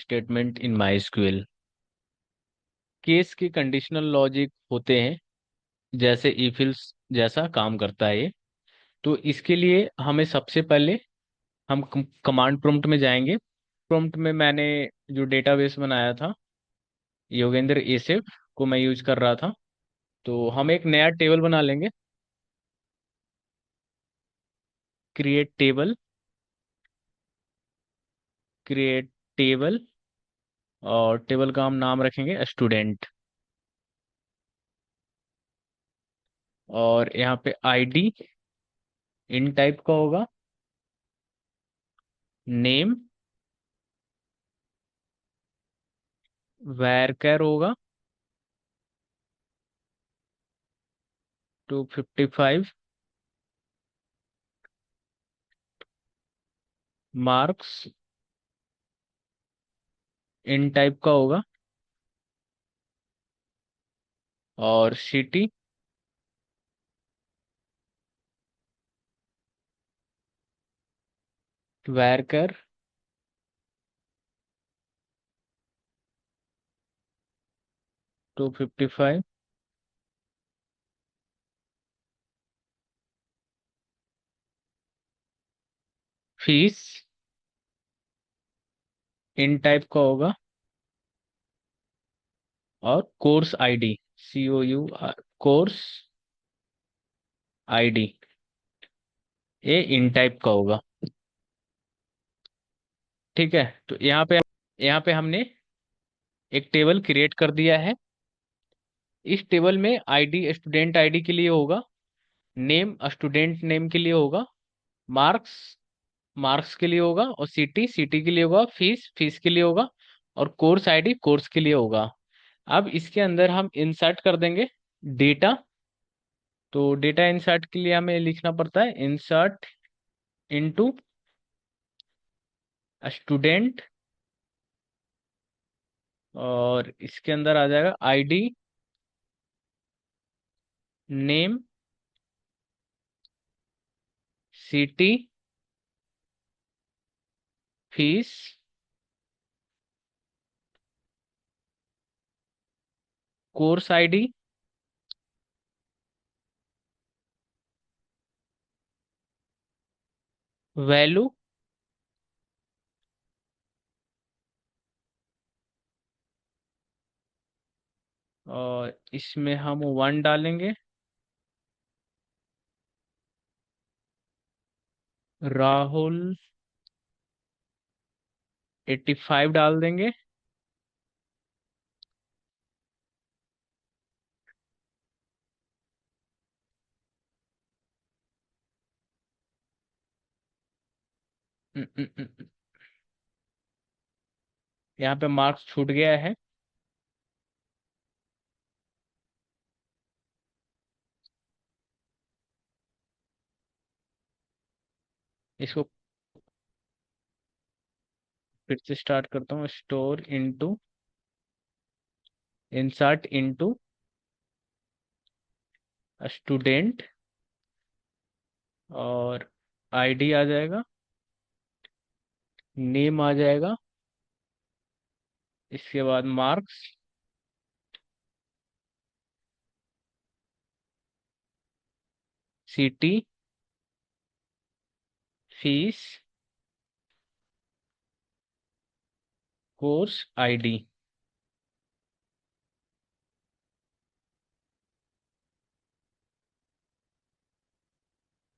Statement in MySQL। Case के conditional logic होते हैं, जैसे if else जैसा काम करता है ये। तो इसके लिए हमें सबसे पहले हम कमांड प्रॉम्प्ट में जाएंगे। प्रॉम्प्ट में मैंने जो डेटाबेस बनाया था, योगेंद्र एसेफ को मैं यूज कर रहा था। तो हम एक नया टेबल बना लेंगे। क्रिएट टेबल, क्रिएट टेबल, और टेबल का हम नाम रखेंगे स्टूडेंट। और यहाँ पे आईडी इन टाइप का होगा। नेम वैरकर होगा 255। मार्क्स इन टाइप का होगा। और सिटी वैरकर 255। फीस इन टाइप का होगा। और कोर्स आईडी कोर्स आईडी ये इन टाइप का होगा। ठीक है, तो यहाँ पे हमने एक टेबल क्रिएट कर दिया है। इस टेबल में आईडी स्टूडेंट आईडी के लिए होगा। नेम स्टूडेंट नेम के लिए होगा। मार्क्स मार्क्स के लिए होगा। और सिटी सिटी के लिए होगा। फीस फीस के लिए होगा। और कोर्स आईडी कोर्स के लिए होगा। अब इसके अंदर हम इंसर्ट कर देंगे डेटा। तो डेटा इंसर्ट के लिए हमें लिखना पड़ता है इंसर्ट इनटू स्टूडेंट। और इसके अंदर आ जाएगा ID, name, city, fees, course ID, value. और इसमें हम 1 डालेंगे। राहुल 85 डाल देंगे। न- न- न- यहाँ पे मार्क्स छूट गया है। इसको फिर से स्टार्ट करता हूँ। Store into insert into student. और आईडी आ जाएगा, नेम आ जाएगा, इसके बाद marks, city, fees, course ID,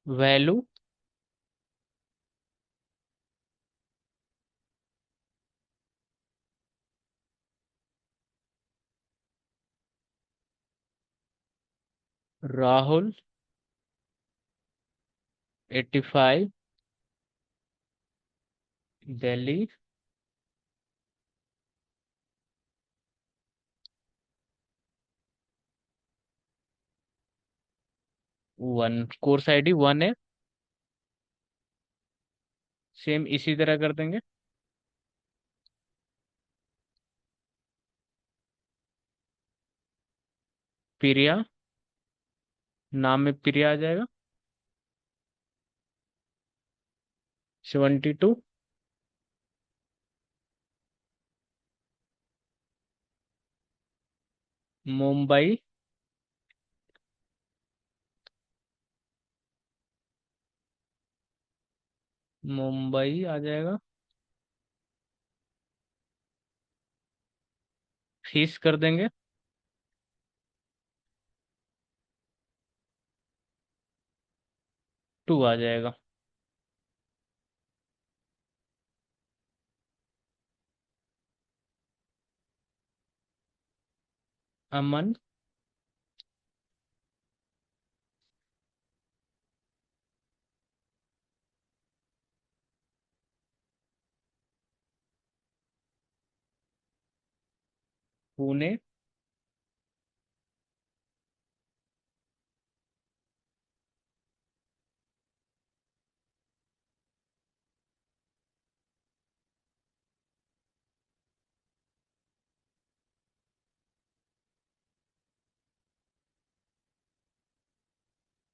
value. Rahul 85 Delhi. 1 course ID 1 है। सेम इसी तरह कर देंगे। प्रिया, नाम में प्रिया आ जाएगा। 72 मुंबई मुंबई आ जाएगा। फीस कर देंगे। टू आ जाएगा। अमन पुणे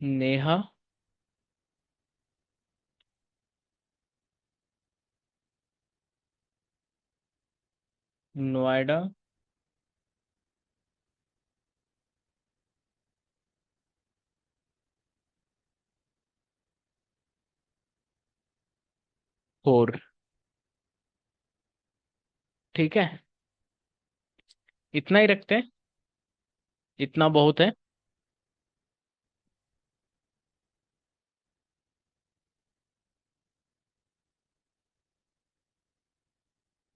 नेहा नोएडा फोर। ठीक है, इतना ही रखते हैं, इतना बहुत है।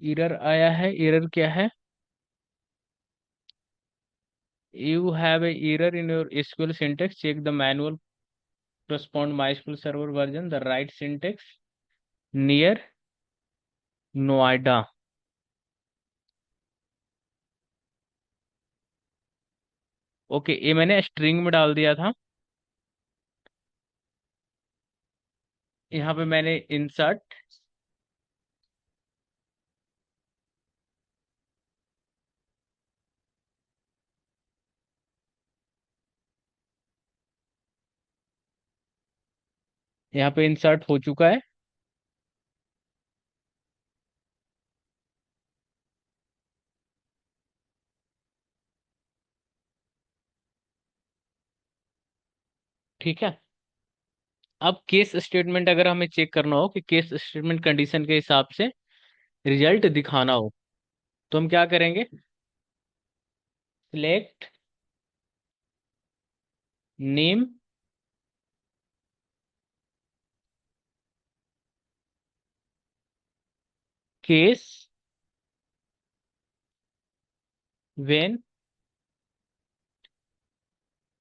एरर आया है, एरर क्या है? You have a error in your SQL syntax, check the manual correspond MySQL server version, the right syntax near Noida. Okay, ये मैंने स्ट्रिंग में डाल दिया था। यहाँ पे मैंने इंसर्ट, यहाँ पे इंसर्ट हो चुका है। ठीक है, अब केस स्टेटमेंट अगर हमें चेक करना हो कि केस स्टेटमेंट कंडीशन के हिसाब से रिजल्ट दिखाना हो, तो हम क्या करेंगे? Select name case when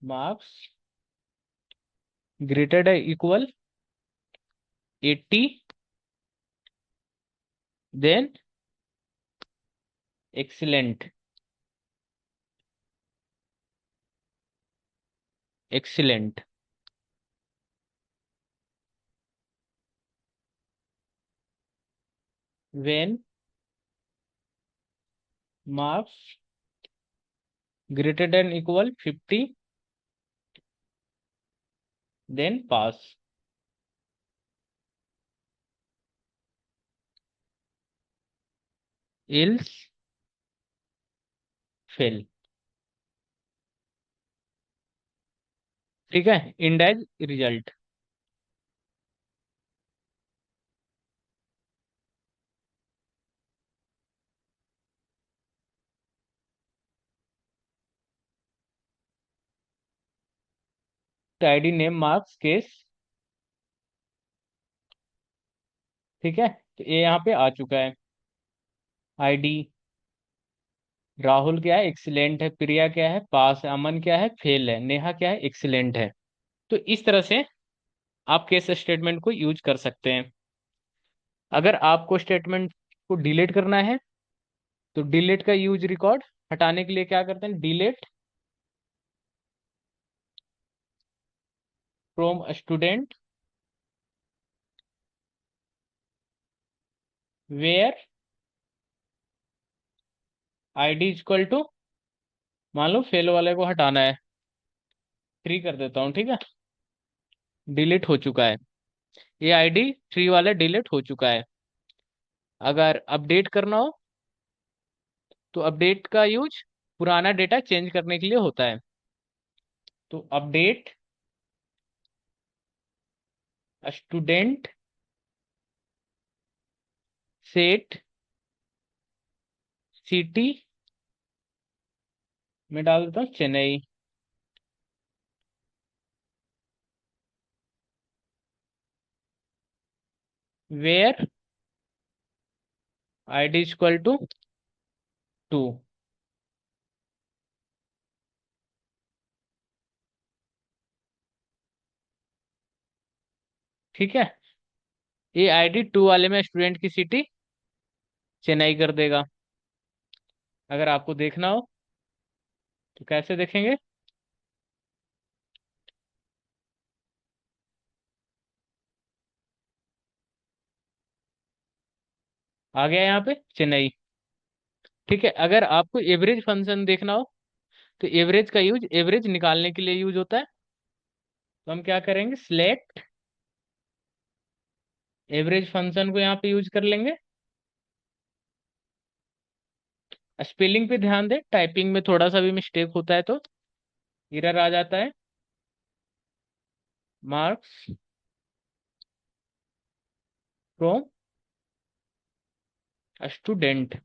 marks greater equal 80, then excellent. Excellent. When marks greater than equal 50, then pass. Else fail. ठीक है, end as result. ID name marks case. ठीक है, तो ये यहाँ पे आ चुका है। आईडी राहुल क्या है? एक्सीलेंट है। प्रिया क्या है? पास है। अमन क्या है? फेल है। नेहा क्या है? एक्सीलेंट है। तो इस तरह से आप केस स्टेटमेंट को यूज कर सकते हैं। अगर आपको स्टेटमेंट को डिलीट करना है, तो डिलीट का यूज रिकॉर्ड हटाने के लिए क्या करते हैं? Delete from student where ID equal to, मान लो फेल वाले को हटाना है, 3 कर देता हूँ। ठीक है, डिलीट हो चुका है। ये आईडी 3 वाला डिलीट हो चुका है। अगर अपडेट करना हो, तो अपडेट का यूज पुराना डेटा चेंज करने के लिए होता है। तो अपडेट स्टूडेंट सेट सिटी में डाल देता हूँ Chennai. Where ID equal to 2। ठीक है, ये आईडी 2 वाले में स्टूडेंट की सिटी चेन्नई कर देगा। अगर आपको देखना हो तो कैसे देखेंगे? आ गया यहाँ पे चेन्नई। ठीक है, अगर आपको एवरेज फंक्शन देखना हो तो एवरेज का यूज एवरेज निकालने के लिए यूज होता है। तो हम क्या करेंगे, सिलेक्ट एवरेज फंक्शन को यहाँ पे यूज कर लेंगे। स्पेलिंग पे ध्यान दें, टाइपिंग में थोड़ा सा भी मिस्टेक होता है तो एरर आ जाता है। Marks from student.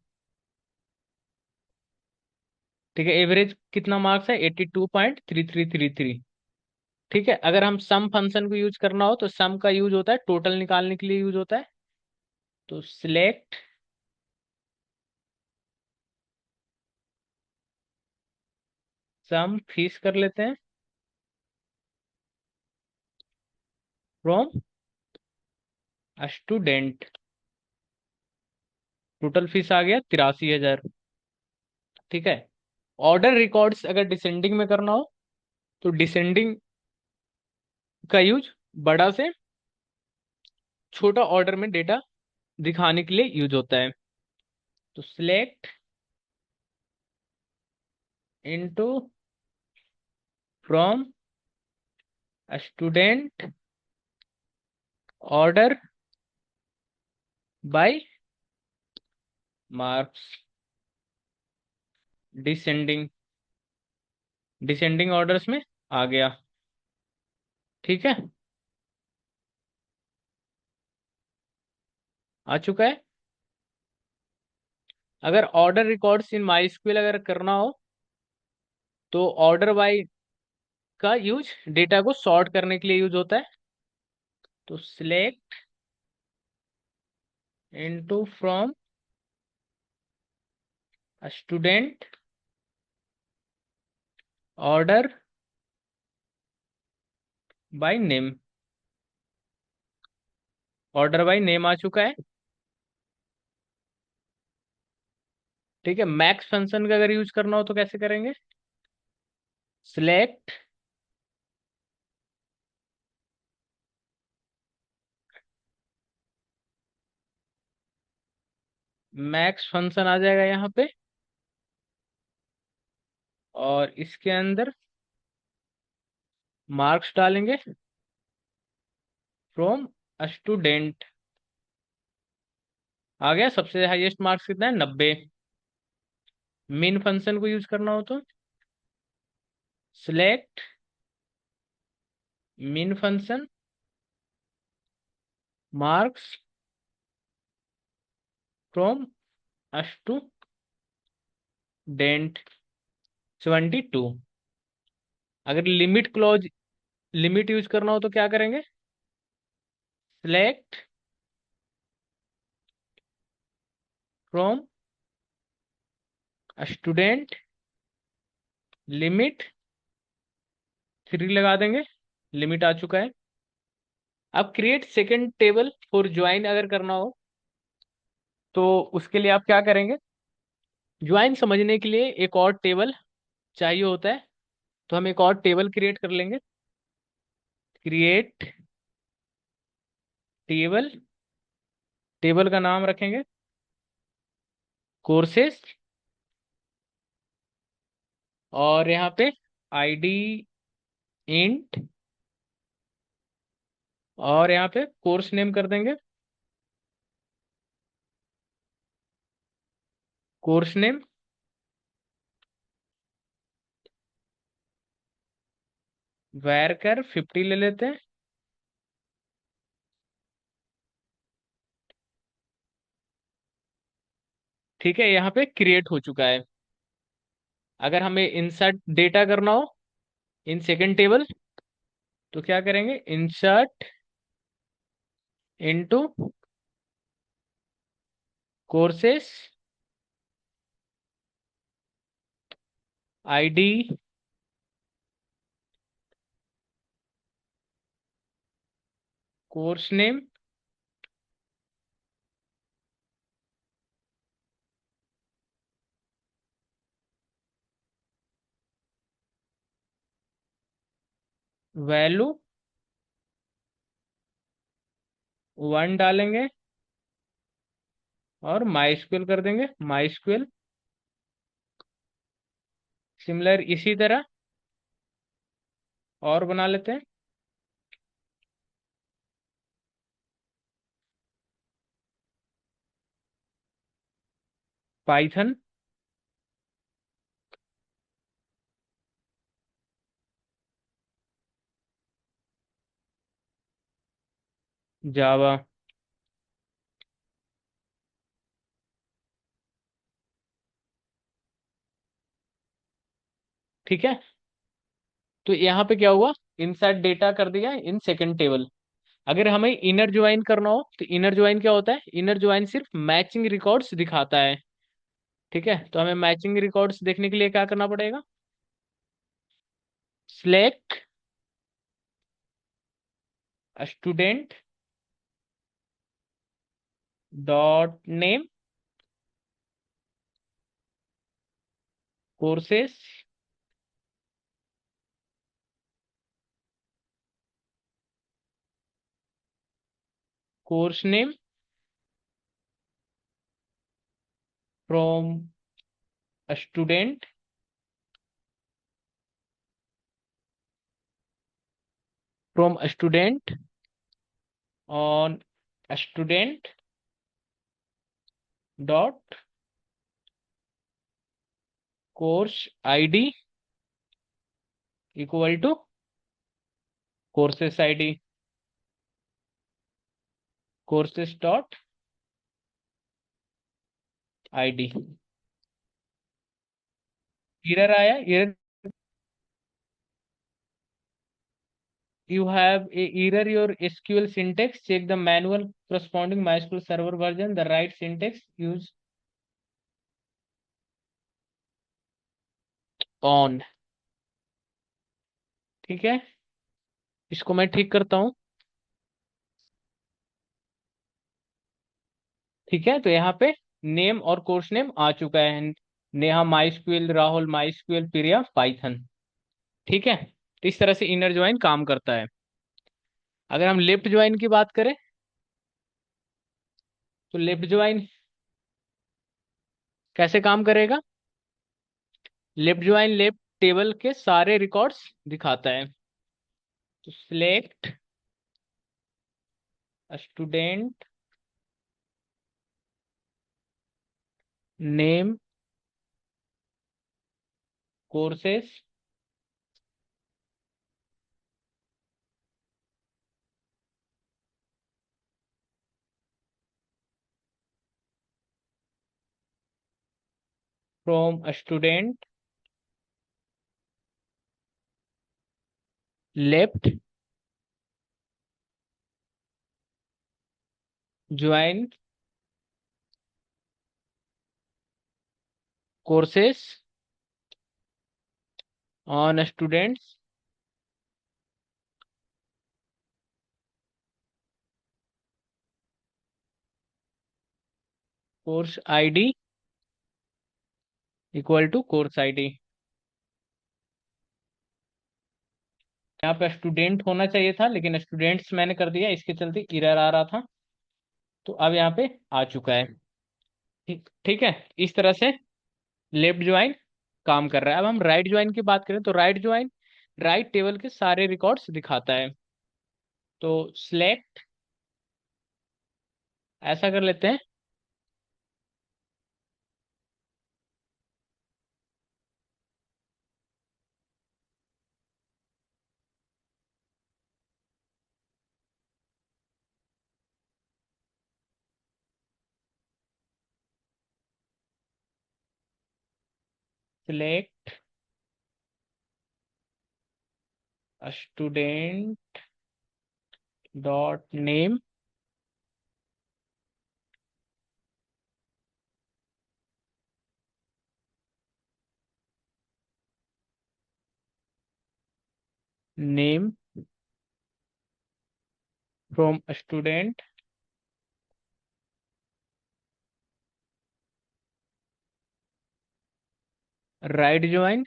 ठीक है, एवरेज कितना मार्क्स है, 82.3333। ठीक है, अगर हम सम फंक्शन को यूज करना हो तो सम का यूज होता है टोटल निकालने के लिए यूज होता है। तो सिलेक्ट सम फीस कर लेते हैं फ्रॉम स्टूडेंट। टोटल फीस आ गया 83,000। ठीक है, ऑर्डर रिकॉर्ड्स अगर डिसेंडिंग में करना हो तो डिसेंडिंग का यूज बड़ा से छोटा ऑर्डर में डेटा दिखाने के लिए यूज होता है। तो select into from student order bye marks. Descending descending orders में आ गया। ठीक है, आ चुका है। अगर ऑर्डर रिकॉर्ड्स इन माई अगर करना हो तो ऑर्डर बाय का यूज डेटा को सॉर्ट करने के लिए यूज होता है। तो select into from student order by name. Order by name आ चुका है। ठीक है, मैक्स फंक्शन का अगर यूज करना हो तो कैसे करेंगे, सिलेक्ट मैक्स फंक्शन आ जाएगा यहाँ पे, और इसके अंदर मार्क्स डालेंगे फ्रॉम स्टूडेंट। आ गया, सबसे हाईएस्ट मार्क्स कितना है, 90। मेन फंक्शन को यूज करना हो तो select main function marks from student 72। अगर लिमिट क्लॉज लिमिट यूज करना हो तो क्या करेंगे, सिलेक्ट फ्रॉम स्टूडेंट लिमिट 3 लगा देंगे। लिमिट आ चुका है। अब create second table for join अगर करना हो तो उसके लिए आप क्या करेंगे, ज्वाइन समझने के लिए एक और टेबल चाहिए होता है। तो हम एक और टेबल क्रिएट कर लेंगे। क्रिएट टेबल, टेबल का नाम रखेंगे कोर्सेस, और यहाँ पे आईडी इंट, और यहाँ पे कोर्स नेम कर देंगे कोर्स नेम। वैर कर 50 ले लेते हैं। ठीक है, यहाँ पे क्रिएट हो चुका है। अगर हमें इंसर्ट डेटा करना हो इन सेकंड टेबल, तो क्या करेंगे, insert into courses ID course name value 1 डालेंगे और माई कर देंगे, माई सिमिलर इसी तरह और बना लेते हैं। Python Java. ठीक है, तो यहाँ पे क्या हुआ, इनसर्ट डेटा कर दिया इन सेकंड टेबल। अगर हमें इनर ज्वाइन करना हो तो इनर ज्वाइन क्या होता है, इनर ज्वाइन सिर्फ मैचिंग रिकॉर्ड्स दिखाता है। ठीक है, तो हमें मैचिंग रिकॉर्ड्स देखने के लिए क्या करना पड़ेगा, select student dot name courses course name from student from student on student dot course ID equal to courses ID, courses dot ID. Error आया, error, you have a error your SQL syntax, check the manual corresponding MySQL server version, the right syntax use on। ठीक है, इसको मैं ठीक करता हूँ। ठीक है, तो यहाँ पे नेम और कोर्स नेम आ चुका है, नेहा MySQL, राहुल MySQL, प्रिया पाइथन। ठीक है, तो इस तरह से इनर ज्वाइन काम करता है। अगर हम लेफ्ट ज्वाइन की बात करें, तो लेफ्ट ज्वाइन कैसे काम करेगा, लेफ्ट ज्वाइन लेफ्ट टेबल के सारे रिकॉर्ड्स दिखाता है। तो select student name courses from student left join courses on students course ID equal to course ID. यहाँ पे स्टूडेंट होना चाहिए था, लेकिन स्टूडेंट्स मैंने कर दिया, इसके चलते एरर आ रहा था। तो अब यहाँ पे आ चुका है। ठीक ठीक है, इस तरह से लेफ्ट ज्वाइन काम कर रहा है। अब हम राइट ज्वाइन की बात करें, तो राइट ज्वाइन राइट टेबल के सारे रिकॉर्ड्स दिखाता है। तो सिलेक्ट, ऐसा कर लेते हैं, select student dot name name from student right join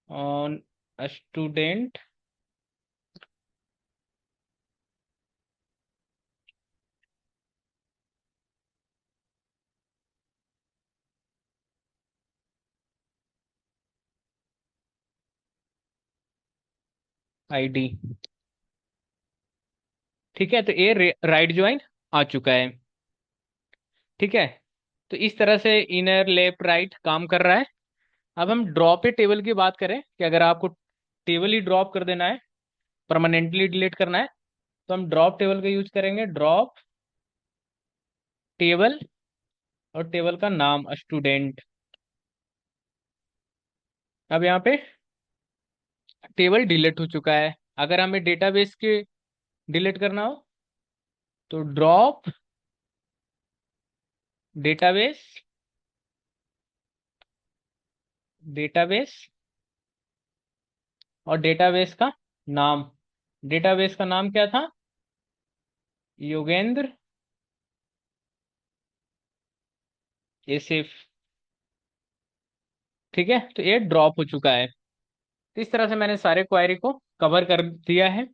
on student ID. ठीक है, तो ये राइट ज्वाइन आ चुका है। ठीक है, तो इस तरह से इनर लेफ्ट राइट काम कर रहा है। अब हम ड्रॉप ए टेबल की बात करें कि अगर आपको टेबल ही ड्रॉप कर देना है, परमानेंटली डिलीट करना है, तो हम ड्रॉप टेबल का यूज करेंगे। ड्रॉप टेबल और टेबल का नाम स्टूडेंट। अब यहाँ पे टेबल डिलीट हो चुका है। अगर हमें डेटाबेस के डिलीट करना हो तो ड्रॉप डेटाबेस डेटाबेस और डेटाबेस का नाम। डेटाबेस का नाम क्या था? योगेंद्र एसिफ। ठीक है, तो ये ड्रॉप हो चुका है। तो इस तरह से मैंने सारे क्वेरी को कवर कर दिया है।